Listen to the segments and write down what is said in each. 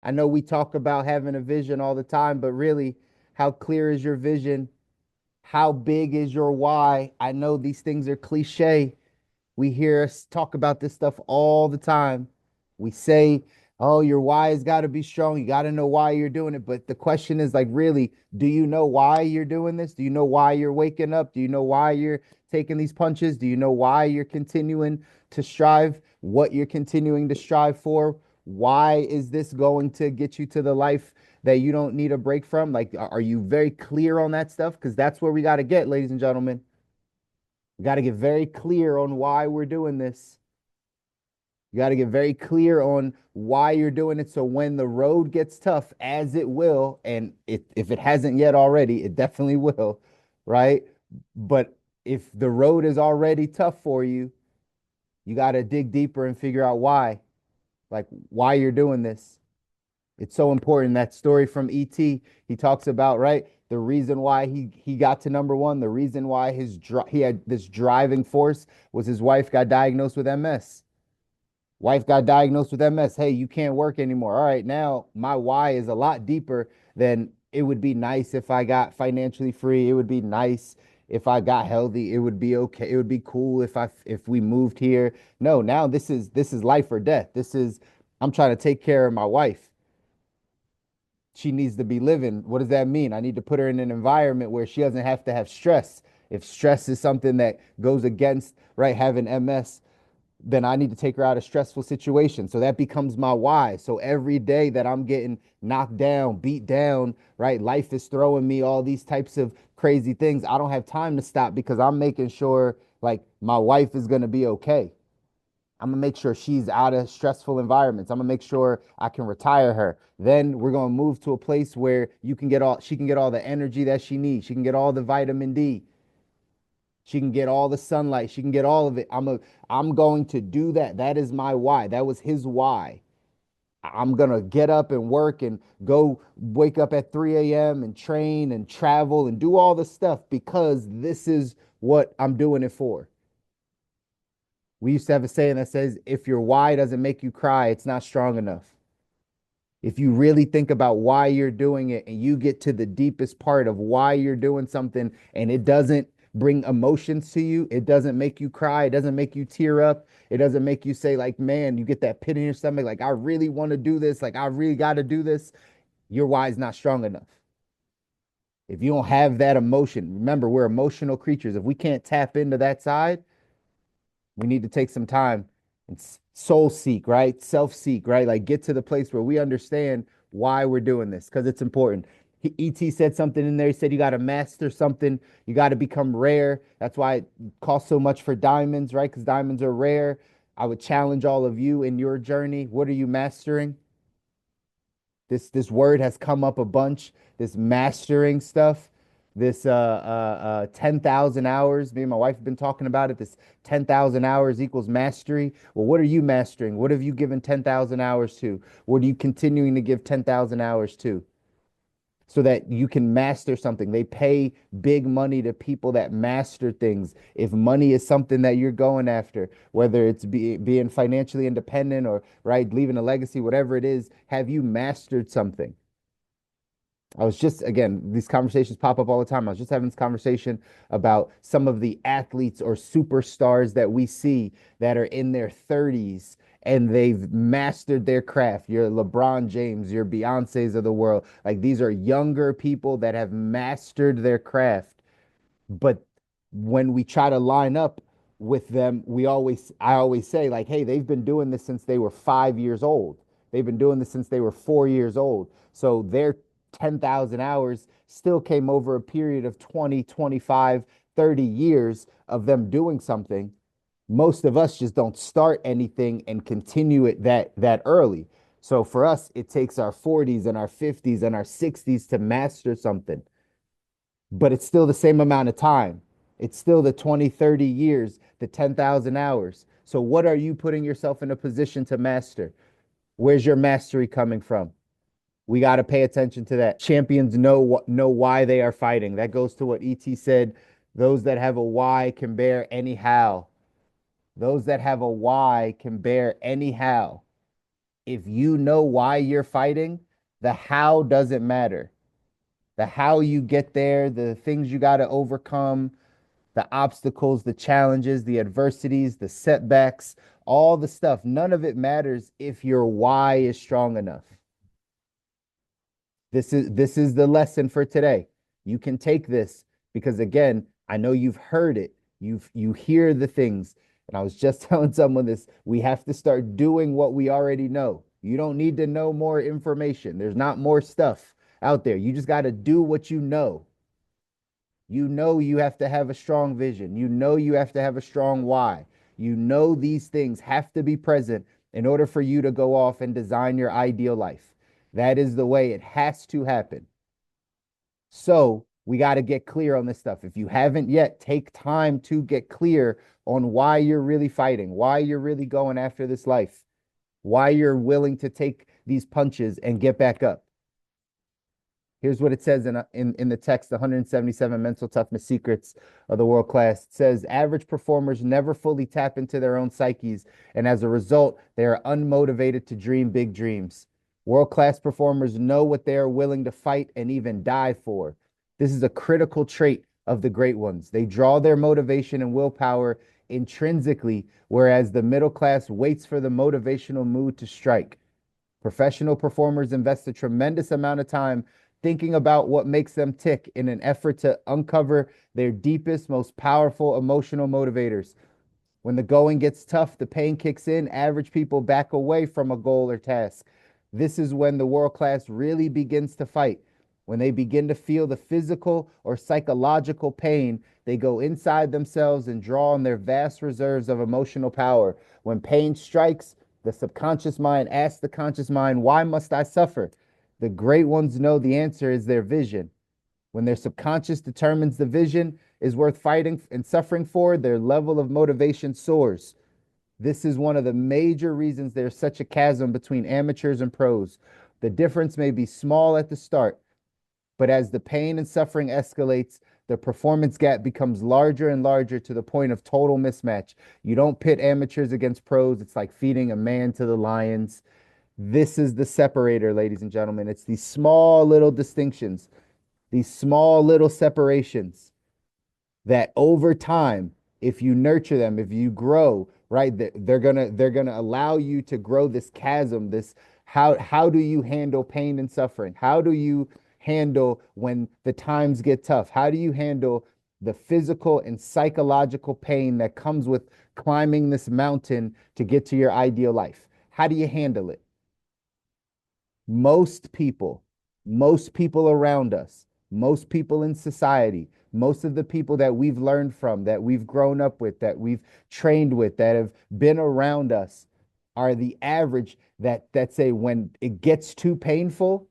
I know we talk about having a vision all the time, but really, how clear is your vision? How big is your why? I know these things are cliche. We hear us talk about this stuff all the time. We say, oh, your why has got to be strong. You got to know why you're doing it. But the question is like, really, do you know why you're doing this? Do you know why you're waking up? Do you know why you're taking these punches? Do you know why you're continuing to strive? What you're continuing to strive for? Why is this going to get you to the life that you don't need a break from? Like, are you very clear on that stuff? Because that's where we got to get, ladies and gentlemen. We got to get very clear on why we're doing this. You got to get very clear on why you're doing it. So when the road gets tough, as it will, and if it hasn't yet already, it definitely will, right? But if the road is already tough for you, you got to dig deeper and figure out why, like why you're doing this. It's so important. That story from ET, he talks about, right? The reason why he got to number one, the reason why he had this driving force was his wife got diagnosed with MS. Wife got diagnosed with MS. Hey, you can't work anymore. All right, now my why is a lot deeper than it would be nice if I got financially free. It would be nice if I got healthy. It would be okay. It would be cool if we moved here. No, now this is life or death. This is I'm trying to take care of my wife. She needs to be living. What does that mean? I need to put her in an environment where she doesn't have to have stress. If stress is something that goes against, right, having MS, then I need to take her out of stressful situations. So that becomes my why. So every day that I'm getting knocked down, beat down, right, life is throwing me all these types of crazy things. I don't have time to stop because I'm making sure like my wife is going to be okay. I'm gonna make sure she's out of stressful environments. I'm gonna make sure I can retire her. Then we're gonna move to a place where she can get all the energy that she needs. She can get all the vitamin D. She can get all the sunlight. She can get all of it. I'm going to do that. That is my why. That was his why. I'm gonna get up and work and go wake up at 3 a.m. and train and travel and do all the stuff because this is what I'm doing it for. We used to have a saying that says, if your why doesn't make you cry, it's not strong enough. If you really think about why you're doing it and you get to the deepest part of why you're doing something and it doesn't bring emotions to you, it doesn't make you cry, it doesn't make you tear up, it doesn't make you say, like, man, you get that pit in your stomach, like, I really want to do this, like, I really got to do this, your why is not strong enough. If you don't have that emotion, remember, we're emotional creatures. If we can't tap into that side, we need to take some time and soul seek, right? Self seek, right? Like get to the place where we understand why we're doing this because it's important. ET said something in there. He said you got to master something. You got to become rare. That's why it costs so much for diamonds, right? Because diamonds are rare. I would challenge all of you in your journey. What are you mastering? This word has come up a bunch. This mastering stuff, this 10,000 hours. Me and my wife have been talking about it. This 10,000 hours equals mastery. Well, what are you mastering? What have you given 10,000 hours to? What are you continuing to give 10,000 hours to? So that you can master something. They pay big money to people that master things. If money is something that you're going after, whether it's being financially independent or right, leaving a legacy, whatever it is, have you mastered something? I was just, again, these conversations pop up all the time. I was just having this conversation about some of the athletes or superstars that we see that are in their 30s and they've mastered their craft. Your LeBron James, your Beyoncés of the world. Like these are younger people that have mastered their craft. But when we try to line up with them, I always say, like, hey, they've been doing this since they were 5 years old. They've been doing this since they were 4 years old. So their 10,000 hours still came over a period of 20, 25, 30 years of them doing something. Most of us just don't start anything and continue it that early. So for us, it takes our 40s and our 50s and our 60s to master something, but it's still the same amount of time. It's still the 20, 30 years, the 10,000 hours. So, what are you putting yourself in a position to master? Where's your mastery coming from? We got to pay attention to that. Champions know why they are fighting. That goes to what ET said. Those that have a why can bear any how. Those that have a why can bear any how. If you know why you're fighting, the how doesn't matter. The how you get there, the things you got to overcome, the obstacles, the challenges, the adversities, the setbacks, all the stuff, none of it matters if your why is strong enough. This is the lesson for today. You can take this because again, I know you've heard it. You hear the things. And I was just telling someone this, we have to start doing what we already know. You don't need to know more information. There's not more stuff out there. You just got to do what you know. You know you have to have a strong vision. You know you have to have a strong why. You know these things have to be present in order for you to go off and design your ideal life. That is the way it has to happen. So we got to get clear on this stuff. If you haven't yet, take time to get clear on why you're really fighting, why you're really going after this life, why you're willing to take these punches and get back up. Here's what it says in the text, 177 Mental Toughness Secrets of the World Class. It says, average performers never fully tap into their own psyches, and as a result, they are unmotivated to dream big dreams. World-class performers know what they are willing to fight and even die for. This is a critical trait of the great ones. They draw their motivation and willpower intrinsically, whereas the middle class waits for the motivational mood to strike. Professional performers invest a tremendous amount of time thinking about what makes them tick in an effort to uncover their deepest, most powerful emotional motivators. When the going gets tough, the pain kicks in, average people back away from a goal or task. This is when the world class really begins to fight. When they begin to feel the physical or psychological pain, they go inside themselves and draw on their vast reserves of emotional power. When pain strikes, the subconscious mind asks the conscious mind, why must I suffer? The great ones know the answer is their vision. When their subconscious determines the vision is worth fighting and suffering for, their level of motivation soars. This is one of the major reasons there's such a chasm between amateurs and pros. The difference may be small at the start, but as the pain and suffering escalates, the performance gap becomes larger and larger to the point of total mismatch. You don't pit amateurs against pros. It's like feeding a man to the lions. This is the separator, ladies and gentlemen. It's these small little distinctions, these small little separations that over time, if you nurture them, if you grow, right, they're gonna allow you to grow this chasm, this how do you handle pain and suffering? How do you handle when the times get tough? How do you handle the physical and psychological pain that comes with climbing this mountain to get to your ideal life? How do you handle it? most people, most people around us, most people in society, most of the people that we've learned from, that we've grown up with, that we've trained with, that have been around us are the average that say when it gets too painful,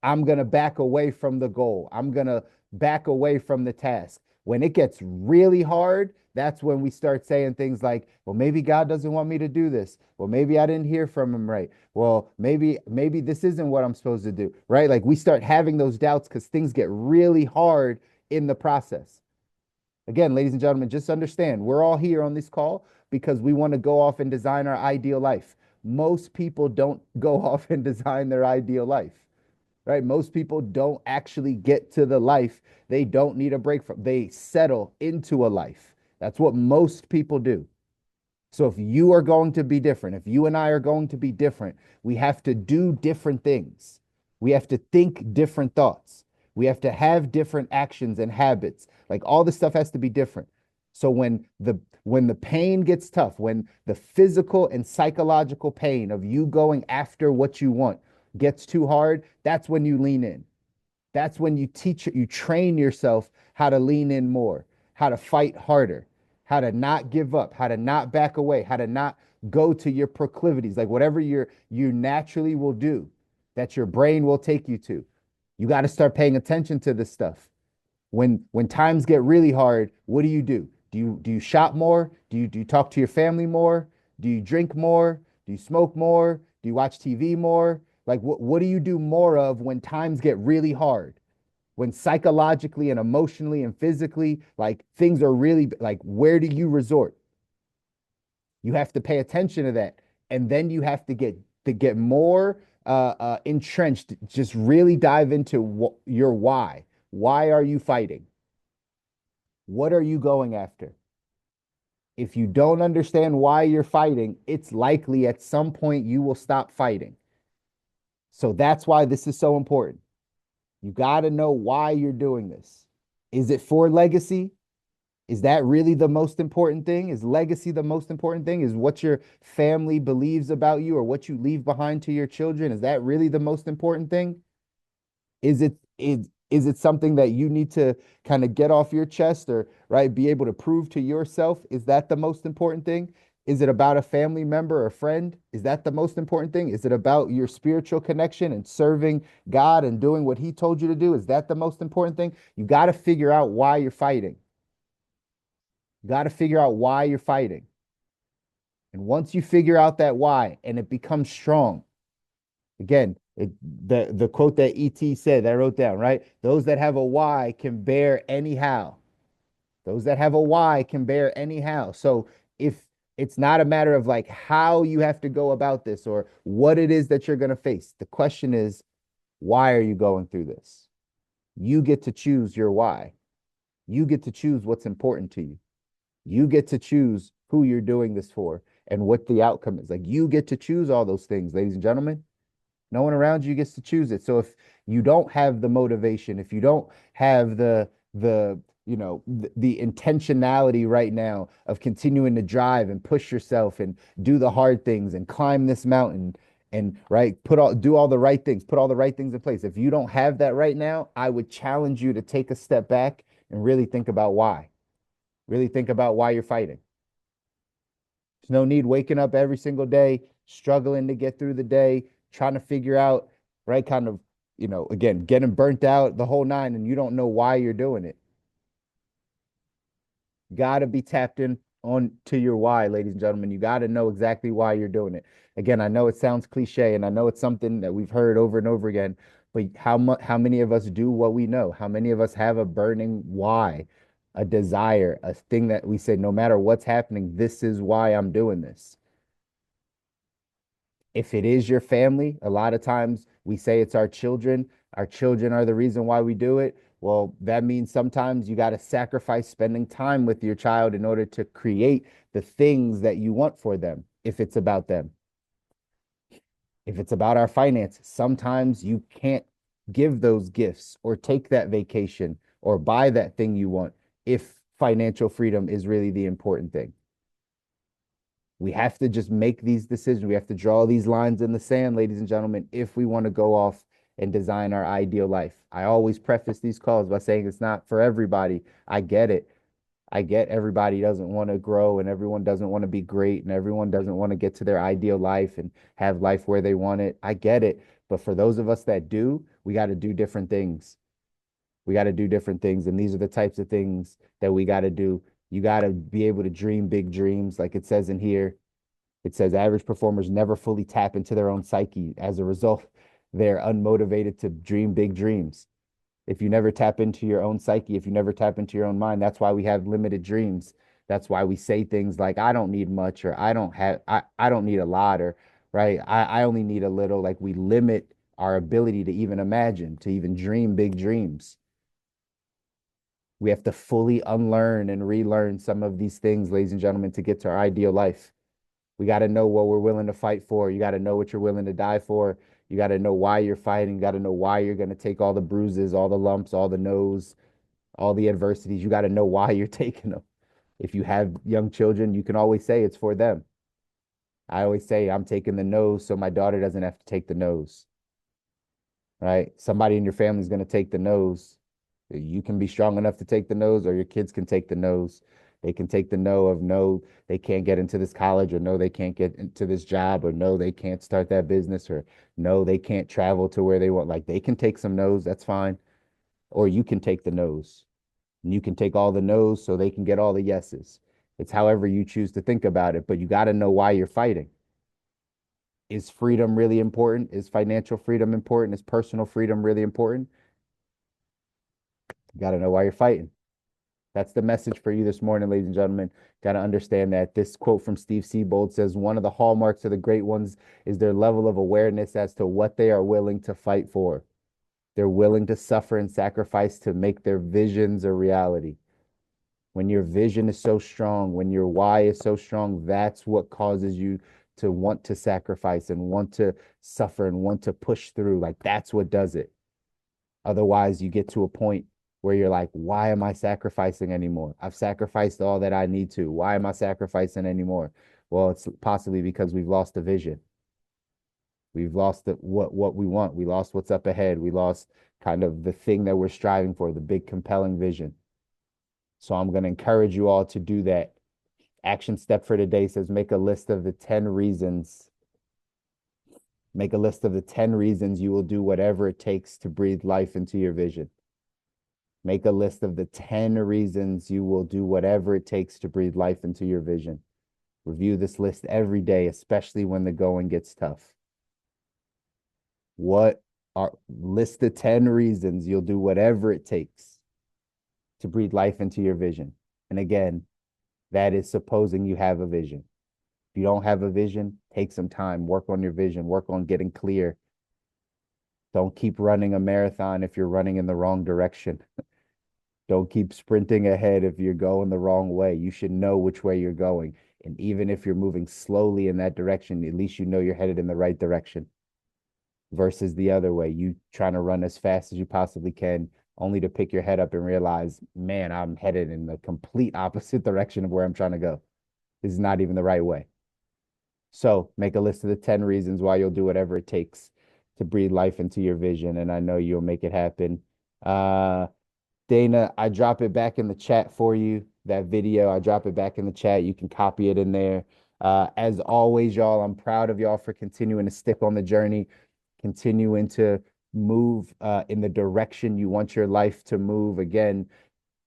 I'm going to back away from the goal. I'm going to back away from the task. When it gets really hard, that's when we start saying things like, well, maybe God doesn't want me to do this. Well, maybe I didn't hear from him right. Well, maybe this isn't what I'm supposed to do, right? Like we start having those doubts because things get really hard in the process. Again, ladies and gentlemen, just understand we're all here on this call because we want to go off and design our ideal life. Most people don't go off and design their ideal life, right? Most people don't actually get to the life they don't need a break from. They settle into a life. That's what most people do. So if you are going to be different, if you and I are going to be different, we have to do different things. We have to think different thoughts. We have to have different actions and habits. Like all this stuff has to be different. So when the pain gets tough, when the physical and psychological pain of you going after what you want gets too hard, that's when you lean in. That's when you train yourself how to lean in more, how to fight harder, how to not give up, how to not back away, how to not go to your proclivities, like whatever you naturally will do, that your brain will take you to. You got to start paying attention to this stuff. When times get really hard, what do? Do you shop more? Do you talk to your family more? Do you drink more? Do you smoke more? Do you watch TV more? Like what do you do more of when times get really hard? When psychologically and emotionally and physically, like things are really like, where do you resort? You have to pay attention to that. And then you have to get to get more entrenched, just really dive into your why. Why are you fighting? What are you going after? If you don't understand why you're fighting, it's likely at some point you will stop fighting. So that's why this is so important. You got to know why you're doing this. Is it for legacy? Is that really the most important thing? Is legacy the most important thing? Is what your family believes about you or what you leave behind to your children? Is that really the most important thing? Is it something that you need to kind of get off your chest or right be able to prove to yourself? Is that the most important thing? Is it about a family member or friend? Is that the most important thing? Is it about your spiritual connection and serving God and doing what he told you to do? Is that the most important thing? You got to figure out why you're fighting. You got to figure out why you're fighting. And once you figure out that why and it becomes strong, again, the quote that ET said that I wrote down, right? Those that have a why can bear anyhow. Those that have a why can bear anyhow. So if it's not a matter of like how you have to go about this or what it is that you're going to face, the question is, why are you going through this? You get to choose your why. You get to choose what's important to you. You get to choose who you're doing this for and what the outcome is. Like you get to choose all those things, ladies and gentlemen. No one around you gets to choose it. So if you don't have the motivation, if you don't have the intentionality right now of continuing to drive and push yourself and do the hard things and climb this mountain and right do all the right things, put all the right things in place. If you don't have that right now, I would challenge you to take a step back and really think about why. Really think about why you're fighting. There's no need waking up every single day, struggling to get through the day, trying to figure out, right, kind of, again, getting burnt out the whole nine, and you don't know why you're doing it. Got to be tapped in on to your why, ladies and gentlemen. You got to know exactly why you're doing it. Again, I know it sounds cliche, and I know it's something that we've heard over and over again, but how many of us do what we know? How many of us have a burning why, a desire, a thing that we say, no matter what's happening, this is why I'm doing this. If it is your family, a lot of times we say it's our children. Our children are the reason why we do it. Well, that means sometimes you got to sacrifice spending time with your child in order to create the things that you want for them, if it's about them. If it's about our finances, sometimes you can't give those gifts or take that vacation or buy that thing you want if financial freedom is really the important thing. We have to just make these decisions. We have to draw these lines in the sand, ladies and gentlemen, if we want to go off and design our ideal life. I always preface these calls by saying it's not for everybody. I get it. I get everybody doesn't want to grow and everyone doesn't want to be great and everyone doesn't want to get to their ideal life and have life where they want it. I get it. But for those of us that do, we got to do different things. We got to do different things. And these are the types of things that we got to do. You got to be able to dream big dreams, like it says in here. It says average performers never fully tap into their own psyche. As a result, they're unmotivated to dream big dreams. If you never tap into your own psyche, if you never tap into your own mind, that's why we have limited dreams. That's why we say things like, I don't need much, or I don't need a lot, or right, I only need a little. Like we limit our ability to even imagine, to even dream big dreams. We have to fully unlearn and relearn some of these things, ladies and gentlemen, to get to our ideal life. We got to know what we're willing to fight for. You got to know what you're willing to die for. You got to know why you're fighting. You got to know why you're going to take all the bruises, all the lumps, all the no's, all the adversities. You got to know why you're taking them. If you have young children, you can always say it's for them. I always say I'm taking the nose so my daughter doesn't have to take the nose, right? Somebody in your family is going to take the nose. You can be strong enough to take the nose, or your kids can take the nose. They can take the no of no, they can't get into this college, or no, they can't get into this job, or no, they can't start that business, or no, they can't travel to where they want. Like they can take some no's, that's fine. Or you can take the no's. And you can take all the no's so they can get all the yeses. It's however you choose to think about it, but you got to know why you're fighting. Is freedom really important? Is financial freedom important? Is personal freedom really important? You got to know why you're fighting. That's the message for you this morning, ladies and gentlemen. Got to understand that this quote from Steve Siebold says one of the hallmarks of the great ones is their level of awareness as to what they are willing to fight for. They're willing to suffer and sacrifice to make their visions a reality. When your vision is so strong, when your why is so strong, that's what causes you to want to sacrifice and want to suffer and want to push through. Like that's what does it. Otherwise, you get to a point where you're like, why am I sacrificing anymore? I've sacrificed all that I need to. Why am I sacrificing anymore? Well, it's possibly because we've lost the vision. We've lost what we want. We lost what's up ahead. We lost kind of the thing that we're striving for, the big compelling vision. So I'm going to encourage you all to do that. Action step for today says make a list of the 10 reasons. Make a list of the 10 reasons you will do whatever it takes to breathe life into your vision. Make a list of the 10 reasons you will do whatever it takes to breathe life into your vision. Review this list every day, especially when the going gets tough. List the 10 reasons you'll do whatever it takes to breathe life into your vision. And again, that is supposing you have a vision. If you don't have a vision, take some time, work on your vision, work on getting clear. Don't keep running a marathon if you're running in the wrong direction. Don't keep sprinting ahead if you're going the wrong way. You should know which way you're going. And even if you're moving slowly in that direction, at least you know you're headed in the right direction versus the other way. You trying to run as fast as you possibly can, only to pick your head up and realize, man, I'm headed in the complete opposite direction of where I'm trying to go. This is not even the right way. So make a list of the 10 reasons why you'll do whatever it takes to breathe life into your vision. And I know you'll make it happen. Dana, I drop it back in the chat for you. That video, I drop it back in the chat. You can copy it in there. As always, y'all, I'm proud of y'all for continuing to stick on the journey, continuing to move in the direction you want your life to move. Again,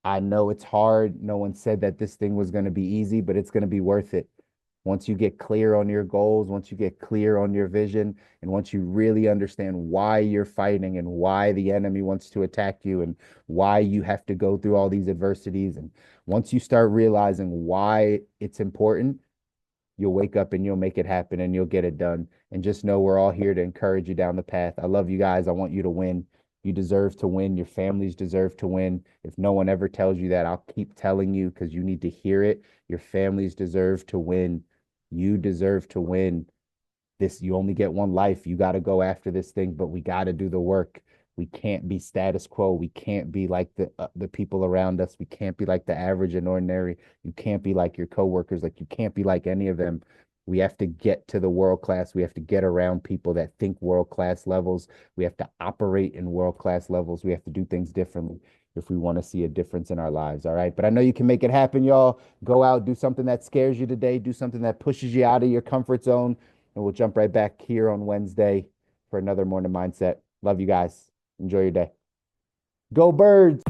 I know it's hard. No one said that this thing was going to be easy, but it's going to be worth it. Once you get clear on your goals, once you get clear on your vision, and once you really understand why you're fighting and why the enemy wants to attack you and why you have to go through all these adversities, and once you start realizing why it's important, you'll wake up and you'll make it happen and you'll get it done. And just know we're all here to encourage you down the path. I love you guys. I want you to win. You deserve to win. Your families deserve to win. If no one ever tells you that, I'll keep telling you because you need to hear it. Your families deserve to win. You deserve to win. You only get one life. You got to go after this thing, but we got to do the work. We can't be status quo. We can't be like the people around us. We can't be like the average and ordinary. You can't be like your coworkers. Like you can't be like any of them. We have to get to the world class. We have to get around people that think world class levels. We have to operate in world class levels. We have to do things differently if we want to see a difference in our lives. All right. But I know you can make it happen, y'all. Go out, do something that scares you today, do something that pushes you out of your comfort zone. And we'll jump right back here on Wednesday for another morning mindset. Love you guys. Enjoy your day. Go Birds.